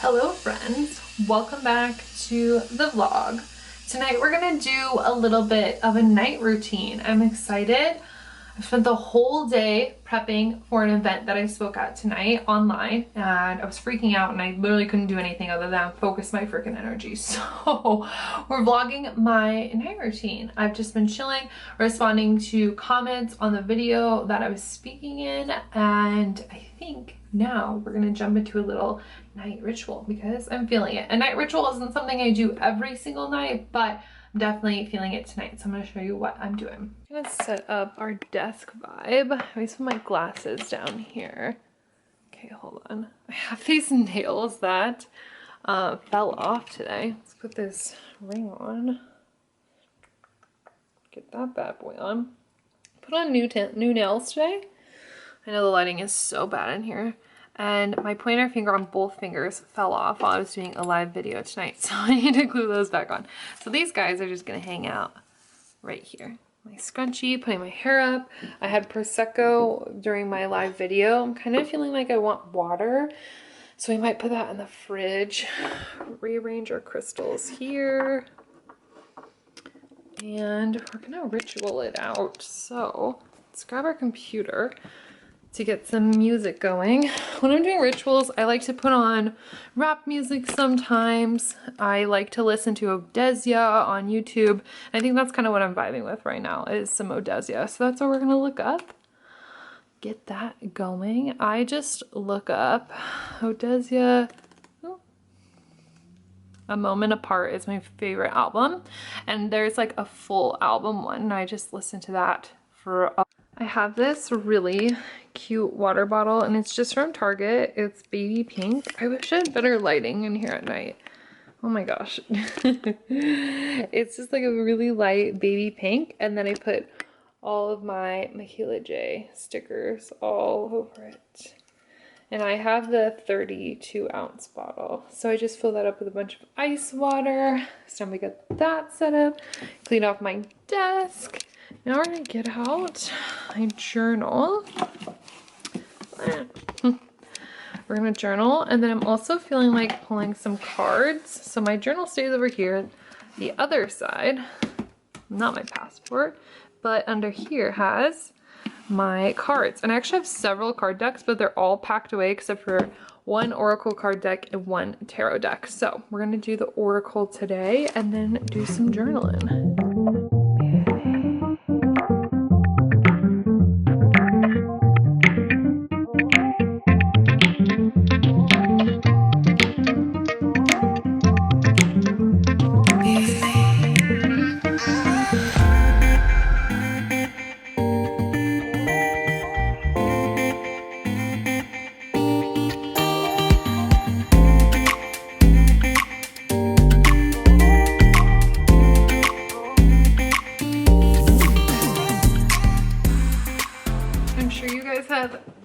Hello friends, welcome back to the vlog. Tonight we're gonna do a little bit of a night routine. I'm excited. I spent the whole day prepping for an event that I spoke at tonight online, and I was freaking out and I literally couldn't do anything other than focus my freaking energy. So we're vlogging my night routine. I've just been chilling, responding to comments on the video that I was speaking in, and I think now we're gonna jump into a little night ritual because I'm feeling it. A night ritual isn't something I do every single night, but I'm definitely feeling it tonight. So I'm gonna show you what I'm doing. I'm gonna set up our desk vibe. Let me put my glasses down here. Okay, hold on. I have these nails that fell off today. Let's put this ring on. Get that bad boy on. Put on new nails today. I know the lighting is so bad in here. And my pointer finger on both fingers fell off while I was doing a live video tonight. So I need to glue those back on. So these guys are just gonna hang out right here. My scrunchie, putting my hair up. I had Prosecco during my live video. I'm kind of feeling like I want water. So we might put that in the fridge. Rearrange our crystals here. And we're gonna ritual it out. So let's grab our computer to get some music going. When I'm doing rituals, I like to put on rap music sometimes. I like to listen to ODESZA on YouTube. I think that's kind of what I'm vibing with right now, is some ODESZA. So that's what we're gonna look up. Get that going. I just look up ODESZA. A Moment Apart is my favorite album. And there's like a full album one, and I just listen to that for a I have this really cute water bottle and it's just from Target. It's baby pink. I wish I had better lighting in here at night. Oh my gosh. It's just like a really light baby pink, and then I put all of my Michaela J stickers all over it. And I have the 32-ounce bottle. So I just fill that up with a bunch of ice water. So we got that set up. Clean off my desk. Now we're gonna get out my journal. We're gonna journal, and then I'm also feeling like pulling some cards. So my journal stays over here. The other side, not my passport, but under here has my cards. And I actually have several card decks, but they're all packed away except for one Oracle card deck and one tarot deck. So we're gonna do the Oracle today and then do some journaling.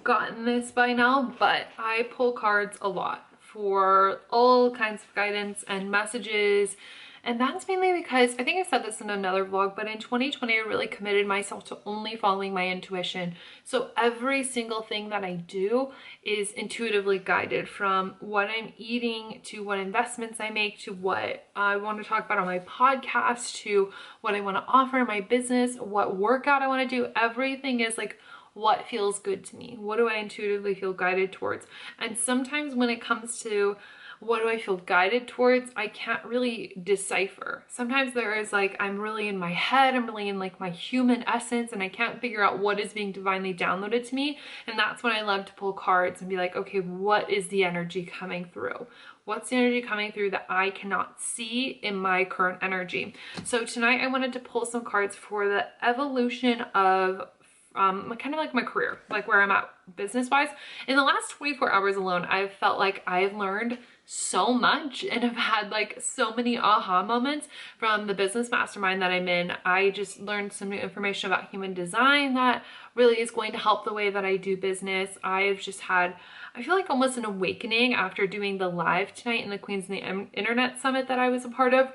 Gotten this by now, but I pull cards a lot for all kinds of guidance and messages, and that's mainly because I think I said this in another vlog, but in 2020 I really committed myself to only following my intuition. So every single thing that I do is intuitively guided, from what I'm eating to what investments I make to what I want to talk about on my podcast to what I want to offer in my business, what workout I want to do. Everything is like what feels good to me. What do I intuitively feel guided towards? And sometimes when it comes to what do I feel guided towards, I can't really decipher. Sometimes there is like, I'm really in my head, I'm really in like my human essence, and I can't figure out what is being divinely downloaded to me. And that's when I love to pull cards and be like, okay, what is the energy coming through? What's the energy coming through that I cannot see in my current energy? So tonight I wanted to pull some cards for the evolution of kind of like my career, like where I'm at business wise. In the last 24 hours alone, I've felt like I've learned so much and have had like so many aha moments from the business mastermind that I'm in. I just learned some new information about human design that really is going to help the way that I do business. I've just had, I feel like almost an awakening after doing the live tonight in the Queens and the Internet Summit that I was a part of.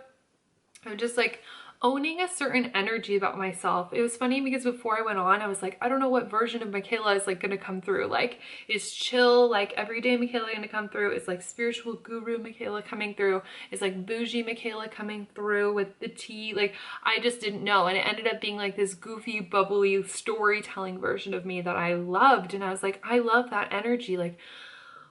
I'm just like owning a certain energy about myself. It was funny because before I went on, I was like, I don't know what version of Michaela is like gonna come through. Like, is chill, like everyday Michaela gonna come through? Is like spiritual guru Michaela coming through? Is like bougie Michaela coming through with the tea? Like, I just didn't know. And it ended up being like this goofy, bubbly, storytelling version of me that I loved. And I was like, I love that energy. Like,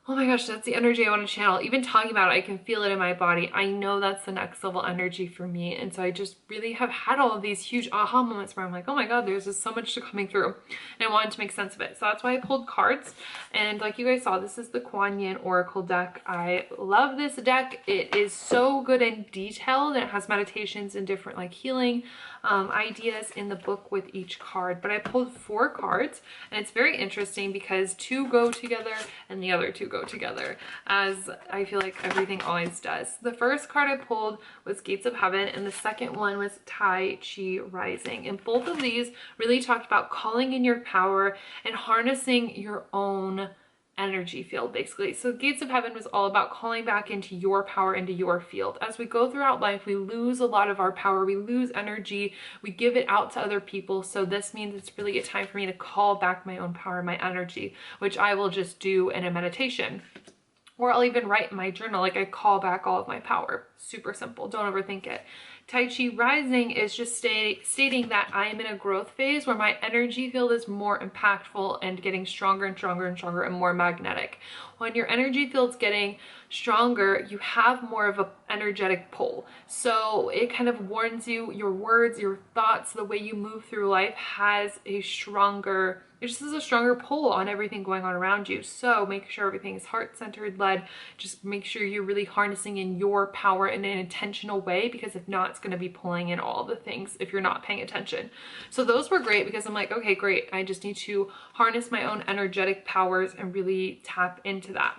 oh my gosh, that's the energy I want to channel. Even talking about it, I can feel it in my body. I know that's the next level energy for me. And so I just really have had all of these huge aha moments where I'm like, oh my God, there's just so much coming through. And I wanted to make sense of it. So that's why I pulled cards. And like you guys saw, this is the Kuan Yin Oracle deck. I love this deck. It is so good and detailed. And it has meditations and different like healing ideas in the book with each card. But I pulled 4 cards, and it's very interesting because 2 go together and the other 2 go together, as I feel like everything always does. The first card I pulled was Gates of Heaven, and the second one was Tai Chi Rising. And both of these really talked about calling in your power and harnessing your own energy field, basically. So Gates of Heaven was all about calling back into your power, into your field. As we go throughout life, we lose a lot of our power, we lose energy, we give it out to other people. So this means it's really a time for me to call back my own power, my energy, which I will just do in a meditation. Or I'll even write in my journal, like I call back all of my power. Super simple, don't overthink it. Tai Chi Rising is just stating that I am in a growth phase where my energy field is more impactful and getting stronger and stronger and stronger and more magnetic. When your energy field's getting stronger, you have more of an energetic pull. So it kind of warns you, your words, your thoughts, the way you move through life has a stronger, it just has a stronger pull on everything going on around you. So make sure everything is heart-centered, led. Just make sure you're really harnessing in your power in an intentional way, because if not, it's going to be pulling in all the things if you're not paying attention. So those were great because I'm like, okay, great. I just need to harness my own energetic powers and really tap into that.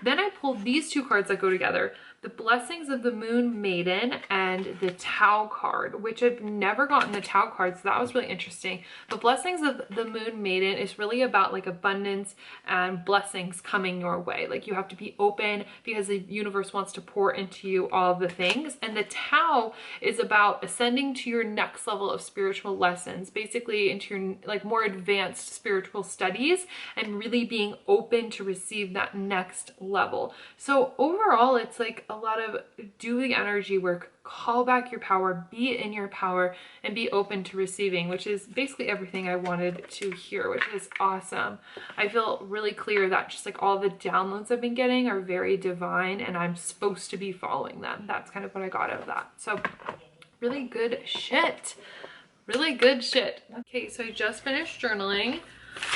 Then I pulled these 2 cards that go together, the Blessings of the Moon Maiden and the Tao card, which I've never gotten the Tao card, so that was really interesting. The Blessings of the Moon Maiden is really about like abundance and blessings coming your way. Like you have to be open because the universe wants to pour into you all of the things. And the Tao is about ascending to your next level of spiritual lessons, basically into your like more advanced spiritual studies, and really being open to receive that next level. So overall, it's like a lot of do the energy work, call back your power, be in your power, and be open to receiving, which is basically everything I wanted to hear, which is awesome. I feel really clear that just like all the downloads I've been getting are very divine and I'm supposed to be following them. That's kind of what I got out of that. So really good shit. Really good shit. Okay, so I just finished journaling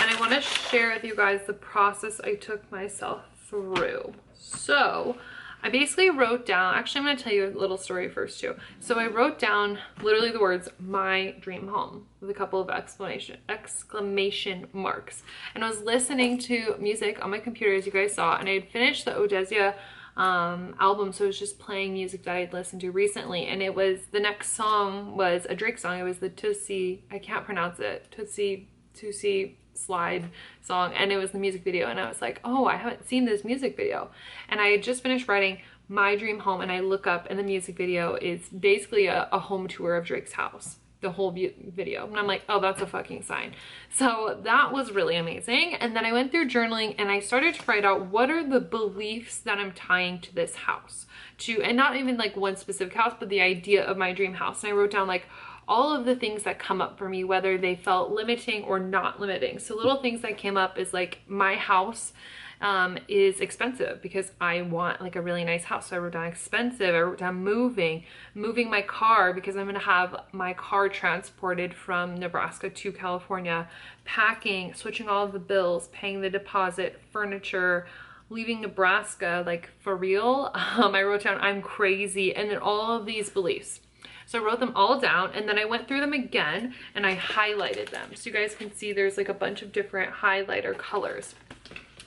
and I want to share with you guys the process I took myself through. So I basically wrote down, actually I'm going to tell you a little story first too. So I wrote down literally the words, my dream home, with a couple of exclamation marks. And I was listening to music on my computer, as you guys saw, and I had finished the ODESZA album, so it was just playing music that I'd listened to recently. And it was, the next song was a Drake song. It was the Tootsie, I can't pronounce it, Tootsie Slide song, and it was the music video, and I was like, oh, I haven't seen this music video. And I had just finished writing my dream home, and I look up and the music video is basically a home tour of Drake's house, the whole video, and I'm like, oh, that's a fucking sign. So that was really amazing. And then I went through journaling and I started to write out what are the beliefs that I'm tying to this house, and not even like one specific house, but the idea of my dream house. And I wrote down like all of the things that come up for me, whether they felt limiting or not limiting. So little things that came up is like my house is expensive because I want like a really nice house. So I wrote down expensive. I wrote down moving my car because I'm gonna have my car transported from Nebraska to California, packing, switching all of the bills, paying the deposit, furniture, leaving Nebraska, like for real. I wrote down I'm crazy, and then all of these beliefs. So I wrote them all down, and then I went through them again and I highlighted them. So you guys can see there's like a bunch of different highlighter colors.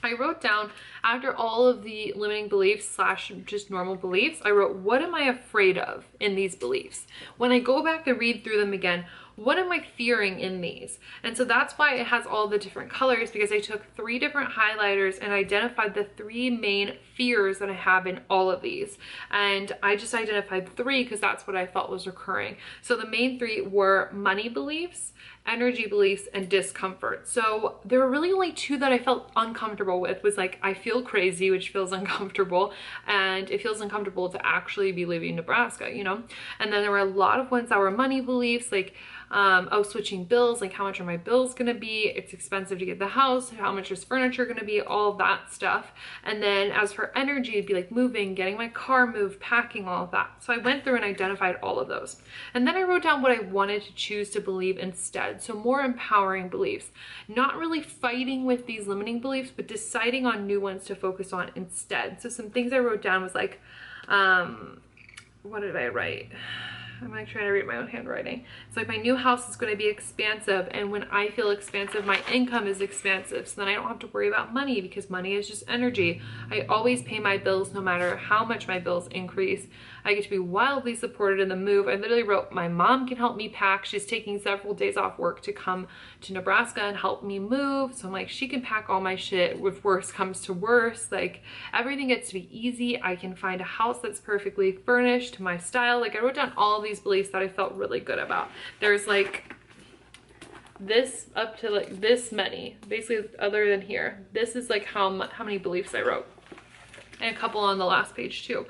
I wrote down, after all of the limiting beliefs slash just normal beliefs, I wrote, what am I afraid of in these beliefs? When I go back and read through them again, what am I fearing in these? And so that's why it has all the different colors, because I took 3 different highlighters and identified the 3 main fears that I have in all of these. And I just identified 3 because that's what I felt was recurring. So the main 3 were money beliefs, energy beliefs, and discomfort. So there were really only 2 that I felt uncomfortable with. Was like, I feel crazy, which feels uncomfortable, and it feels uncomfortable to actually be leaving Nebraska, you know? And then there were a lot of ones that were money beliefs, like oh, switching bills, like how much are my bills gonna be? It's expensive to get the house. How much is furniture gonna be? All of that stuff. And then as for energy, it'd be like moving, getting my car moved, packing, all of that. So I went through and identified all of those. And then I wrote down what I wanted to choose to believe instead. So more empowering beliefs, not really fighting with these limiting beliefs, but deciding on new ones to focus on instead. So some things I wrote down was like, what did I write? I'm like trying to read my own handwriting. It's like, my new house is going to be expansive, and when I feel expansive, my income is expansive, so then I don't have to worry about money, because money is just energy. I always pay my bills no matter how much my bills increase. I get to be wildly supported in the move. I literally wrote, my mom can help me pack. She's taking several days off work to come to Nebraska and help me move. So I'm like, she can pack all my shit if worse comes to worse. Like, everything gets to be easy. I can find a house that's perfectly furnished to my style. Like, I wrote down all of these beliefs that I felt really good about. There's like this up to like this many, basically, other than here. This is like how many beliefs I wrote, and a couple on the last page too.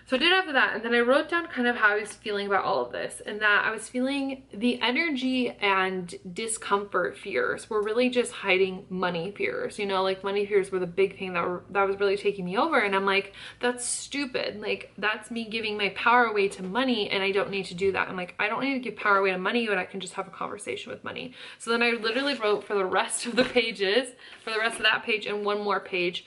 So I did after that, and then I wrote down kind of how I was feeling about all of this, and that I was feeling the energy and discomfort fears were really just hiding money fears. You know, like money fears were the big thing that was really taking me over, and I'm like, that's stupid. Like, that's me giving my power away to money, and I don't need to do that. I'm like, I don't need to give power away to money when I can just have a conversation with money. So then I literally wrote for the rest of the pages, for the rest of that page and one more page,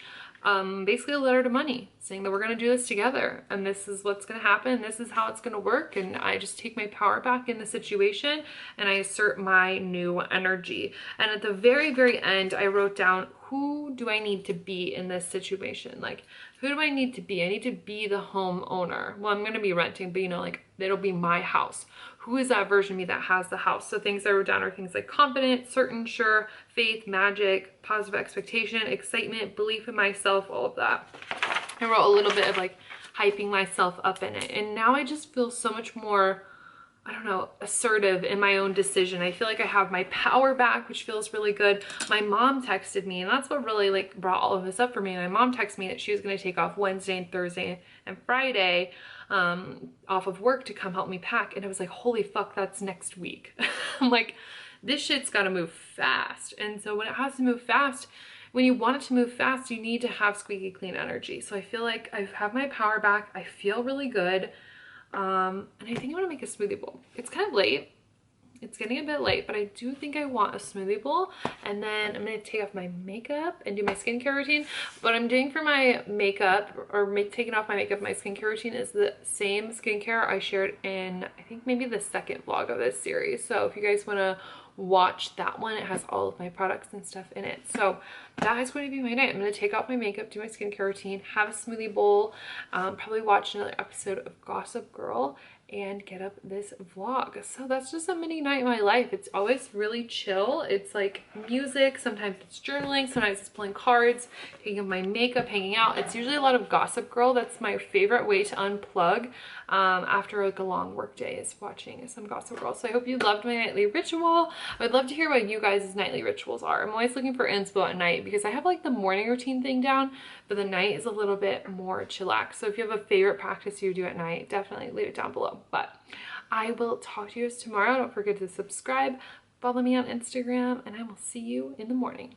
basically a letter to money saying that we're going to do this together, and this is what's going to happen, this is how it's going to work, and I just take my power back in the situation and I assert my new energy. And at the very, very end, I wrote down, who do I need to be in this situation? Like, who do I need to be? I need to be the homeowner. Well, I'm going to be renting, but you know, like, it'll be my house. Who is that version of me that has the house? So things I wrote down are things like confident, certain, sure, faith, magic, positive expectation, excitement, belief in myself, all of that. I wrote a little bit of like hyping myself up in it. And now I just feel so much more, I don't know, assertive in my own decision. I feel like I have my power back, which feels really good. My mom texted me, and that's what really like brought all of this up for me. My mom texted me that she was going to take off Wednesday and Thursday and Friday off of work to come help me pack. And I was like, holy fuck, that's next week. I'm like, this shit's got to move fast. And so when it has to move fast, when you want it to move fast, you need to have squeaky clean energy. So I feel like I have my power back. I feel really good. And I think I'm gonna make a smoothie bowl. It's kind of late. It's getting a bit late, but I do think I want a smoothie bowl. And then I'm gonna take off my makeup and do my skincare routine. What I'm doing for my makeup, or taking off my makeup, my skincare routine, is the same skincare I shared in, I think maybe the second vlog of this series. So if you guys wanna watch that one, it has all of my products and stuff in it. So that is going to be my night. I'm going to take off my makeup, do my skincare routine, have a smoothie bowl, probably watch another episode of Gossip Girl, and get up this vlog. So that's just a mini night in my life. It's always really chill. It's like music, sometimes it's journaling, sometimes it's playing cards, taking off my makeup, hanging out. It's usually a lot of Gossip Girl. That's my favorite way to unplug after like a long work day, is watching some Gossip Girl. So I hope you loved my nightly ritual. I would love to hear what you guys' nightly rituals are. I'm always looking for inspo at night, because I have like the morning routine thing down, but the night is a little bit more chillax. So if you have a favorite practice you do at night, definitely leave it down below. But I will talk to you guys tomorrow. Don't forget to subscribe, follow me on Instagram, and I will see you in the morning.